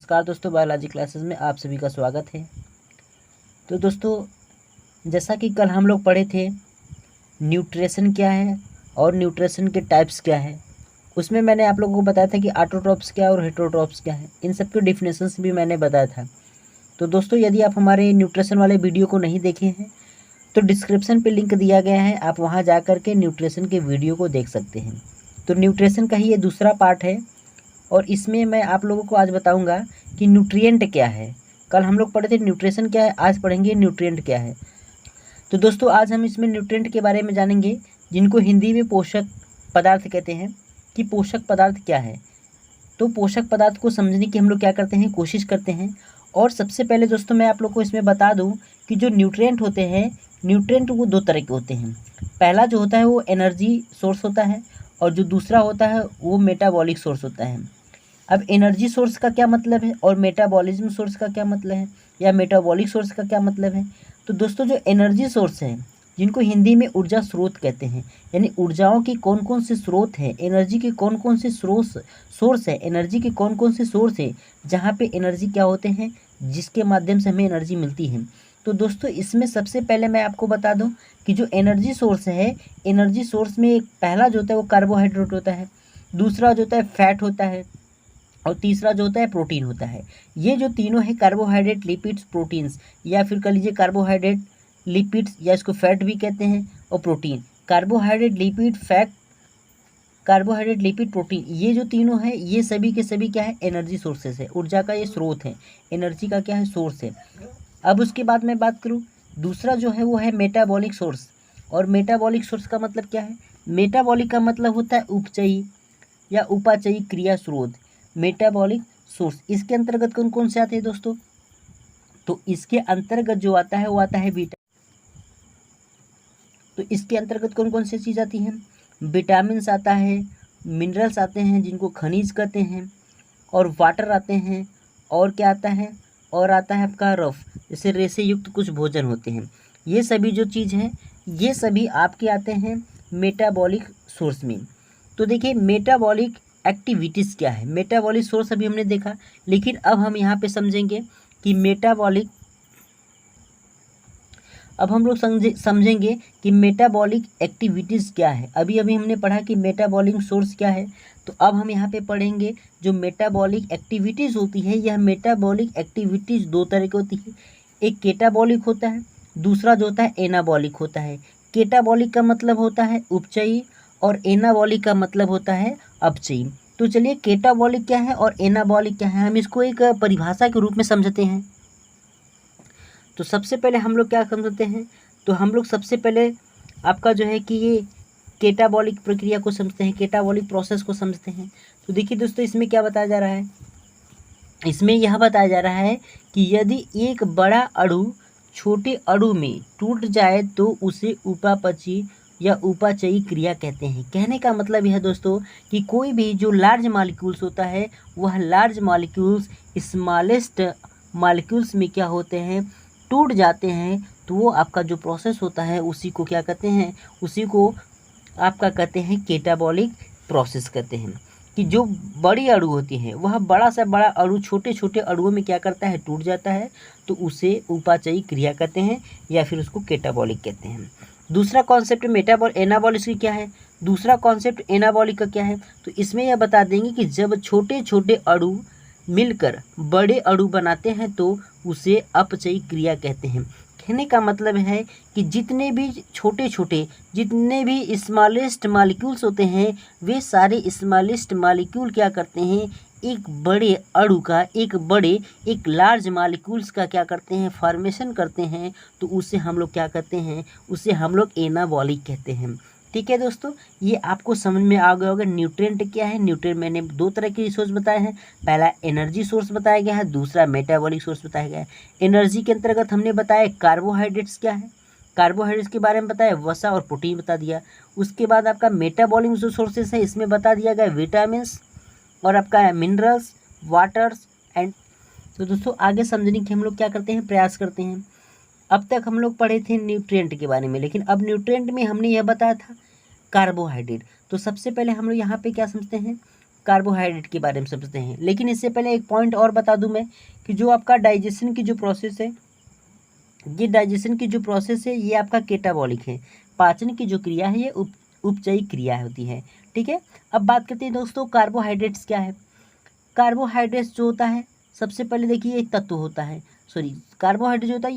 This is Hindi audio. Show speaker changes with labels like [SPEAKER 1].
[SPEAKER 1] नमस्कार दोस्तों, बायोलॉजी क्लासेस में आप सभी का स्वागत है। तो दोस्तों, जैसा कि कल हम लोग पढ़े थे न्यूट्रिशन क्या है और न्यूट्रिशन के टाइप्स क्या है, उसमें मैंने आप लोगों को बताया था कि ऑटोट्रॉप्स क्या है और हेटेरोट्रॉप्स क्या है। इन सब के डिफिनेशंस भी मैंने बताया था। तो दोस्तों, यदि आप हमारे न्यूट्रिशन वाले वीडियो को नहीं देखे हैं तो डिस्क्रिप्शन पे लिंक दिया गया है, आप वहाँ जा कर के न्यूट्रिशन के वीडियो को देख सकते हैं। तो न्यूट्रिशन का ही ये दूसरा पार्ट है और इसमें मैं आप लोगों को आज बताऊंगा कि न्यूट्रिएंट क्या है। कल हम लोग पढ़े थे न्यूट्रिशन क्या है, आज पढ़ेंगे न्यूट्रिएंट क्या है। तो दोस्तों, आज हम इसमें न्यूट्रिएंट के बारे में जानेंगे, जिनको हिंदी में पोषक पदार्थ कहते हैं, कि पोषक पदार्थ क्या है। तो पोषक पदार्थ को समझने की हम लोग क्या करते हैं, कोशिश करते हैं। और सबसे पहले दोस्तों, मैं आप लोग को इसमें बता दूं कि जो न्यूट्रिएंट होते हैं, न्यूट्रिएंट वो दो तरह के होते हैं। पहला जो होता है वो एनर्जी सोर्स होता है और जो दूसरा होता है वो मेटाबॉलिक सोर्स होता है। अब एनर्जी सोर्स का क्या मतलब है और मेटाबॉलिज्म सोर्स का क्या मतलब है, या मेटाबॉलिक सोर्स का क्या मतलब है। तो दोस्तों, जो एनर्जी सोर्स है, जिनको हिंदी में ऊर्जा स्रोत कहते हैं, यानी ऊर्जाओं की कौन कौन से स्रोत हैं, एनर्जी के कौन कौन से सोर्स है, एनर्जी के कौन कौन से सोर्स है, जहाँ पे एनर्जी क्या होते हैं, जिसके माध्यम से हमें एनर्जी मिलती है। तो दोस्तों, इसमें सबसे पहले मैं आपको बता दूं कि जो एनर्जी सोर्स है, एनर्जी सोर्स में एक पहला जो होता है वो कार्बोहाइड्रेट होता है, दूसरा जो होता है फैट होता है और तीसरा जो होता है प्रोटीन होता है। ये जो तीनों है कार्बोहाइड्रेट, लिपिड्स, प्रोटीन्स, या फिर कह लीजिए कार्बोहाइड्रेट, लिपिड्स, या इसको फैट भी कहते हैं, और प्रोटीन। कार्बोहाइड्रेट, लिपिड, प्रोटीन, ये जो तीनों है, ये सभी के सभी क्या है, एनर्जी सोर्सेस है, ऊर्जा का ये स्रोत है, एनर्जी का क्या है, सोर्स है। अब उसके बाद मैं बात करूँ, दूसरा जो है वो है मेटाबॉलिक सोर्स। और मेटाबॉलिक सोर्स का मतलब क्या है, मेटाबॉलिक का मतलब होता है उपचयी या उपाचयी क्रिया स्रोत। मेटाबॉलिक सोर्स, इसके अंतर्गत कौन कौन से आते हैं दोस्तों, तो इसके अंतर्गत जो आता है वो आता है तो इसके अंतर्गत कौन कौन सी चीज़ आती हैं, विटामिन्स आता है, मिनरल्स आते हैं जिनको खनिज कहते हैं, और वाटर आते हैं, और क्या आता है, और आता है आपका रफ, जैसे रेसे युक्त कुछ भोजन होते हैं। ये सभी जो चीज़ हैं, ये सभी आपके आते हैं मेटाबॉलिक सोर्स में। तो देखिए, मेटाबॉलिक एक्टिविटीज़ क्या है। मेटाबॉलिक सोर्स अभी हमने देखा, लेकिन अब हम यहाँ पे समझेंगे कि अब हम लोग समझेंगे कि मेटाबॉलिक एक्टिविटीज़ क्या है। अभी अभी हमने पढ़ा कि मेटाबॉलिक सोर्स क्या है, तो अब हम यहाँ पे पढ़ेंगे जो मेटाबॉलिक एक्टिविटीज़ होती है। यह मेटाबॉलिक एक्टिविटीज़ दो तरह की होती है, एक केटाबॉलिक होता है, दूसरा जो होता है एनाबॉलिक होता है। केटाबॉलिक का मतलब होता है उपचयी और एनाबॉलिक का मतलब होता है अपचयी। तो चलिए, केटाबॉलिक क्या है और एनाबॉलिक क्या है, हम इसको एक परिभाषा के रूप में समझते हैं। तो सबसे पहले हम लोग क्या समझते हैं, तो हम लोग सबसे पहले आपका जो है कि ये केटाबॉलिक प्रक्रिया को समझते हैं, केटाबॉलिक प्रोसेस को समझते हैं। तो देखिए दोस्तों, इसमें क्या बताया जा रहा है, इसमें यह बताया जा रहा है कि यदि एक बड़ा अणु छोटे अणु में टूट जाए तो उसे उपापचयी या उपाचयी क्रिया कहते हैं। कहने का मतलब यह है दोस्तों कि कोई भी जो लार्ज मॉलिक्यूल्स होता है, वह लार्ज मॉलिक्यूल्स स्मॉलेस्ट मॉलिक्यूल्स में क्या होते हैं, टूट जाते हैं। तो वो आपका जो प्रोसेस होता है उसी को क्या कहते हैं, उसी को आपका कहते हैं केटाबॉलिक प्रोसेस कहते हैं। कि जो बड़ी अणु होती है, वह बड़ा से बड़ा अणु छोटे छोटे अणुओं में क्या करता है, टूट जाता है, तो उसे उपाचयी क्रिया कहते हैं या फिर उसको केटाबॉलिक कहते हैं। दूसरा कॉन्सेप्ट एनाबॉलिक की क्या है, दूसरा कॉन्सेप्ट एनाबॉलिक का क्या है, तो इसमें यह बता देंगे कि जब छोटे छोटे अणु मिलकर बड़े अणु बनाते हैं तो उसे अपचयी क्रिया कहते हैं। कहने का मतलब है कि जितने भी छोटे छोटे, जितने भी स्मॉलेस्ट मॉलिक्यूल्स होते हैं, वे सारे स्मॉलेस्ट मॉलिक्यूल क्या करते हैं, एक बड़े अणु का, एक लार्ज मॉलिक्यूल्स का क्या करते हैं, फॉर्मेशन करते हैं। तो उसे हम लोग क्या कहते हैं, उसे हम लोग एनाबॉलिक कहते हैं। ठीक है दोस्तों, ये आपको समझ में आ गया होगा न्यूट्रिएंट क्या है। न्यूट्रिएंट मैंने दो तरह के रिसोर्स बताए हैं, पहला एनर्जी सोर्स बताया गया है, दूसरा मेटाबॉलिक सोर्स बताया गया है। एनर्जी के अंतर्गत हमने बताया कार्बोहाइड्रेट्स क्या है, कार्बोहाइड्रेट्स के बारे में बताया, वसा और प्रोटीन बता दिया। उसके बाद आपका मेटाबॉलिक जो सोर्सेस है, इसमें बता दिया गया विटामिन और आपका मिनरल्स, वाटर्स एंड। तो दोस्तों, आगे समझने की हम लोग क्या करते हैं, प्रयास करते हैं। अब तक हम लोग पढ़े थे न्यूट्रिएंट के बारे में, लेकिन अब न्यूट्रिएंट में हमने यह बताया था कार्बोहाइड्रेट। तो सबसे पहले हम लोग यहाँ पे क्या समझते हैं, कार्बोहाइड्रेट के बारे में समझते हैं। लेकिन इससे पहले एक पॉइंट और बता दूं मैं कि जो आपका डाइजेशन की जो प्रोसेस है, ये डाइजेशन की जो प्रोसेस है ये आपका केटाबॉलिक है। पाचन की जो क्रिया है ये उपचयी क्रिया होती है। ठीक है, अब बात करते हैं दोस्तों कार्बोहाइड्रेट्स क्या है। कार्बोहाइड्रेट्स जो होता है, सबसे पहले देखिए एक तत्व होता है, सॉरी कार्बोहाइड्रेट जो होता है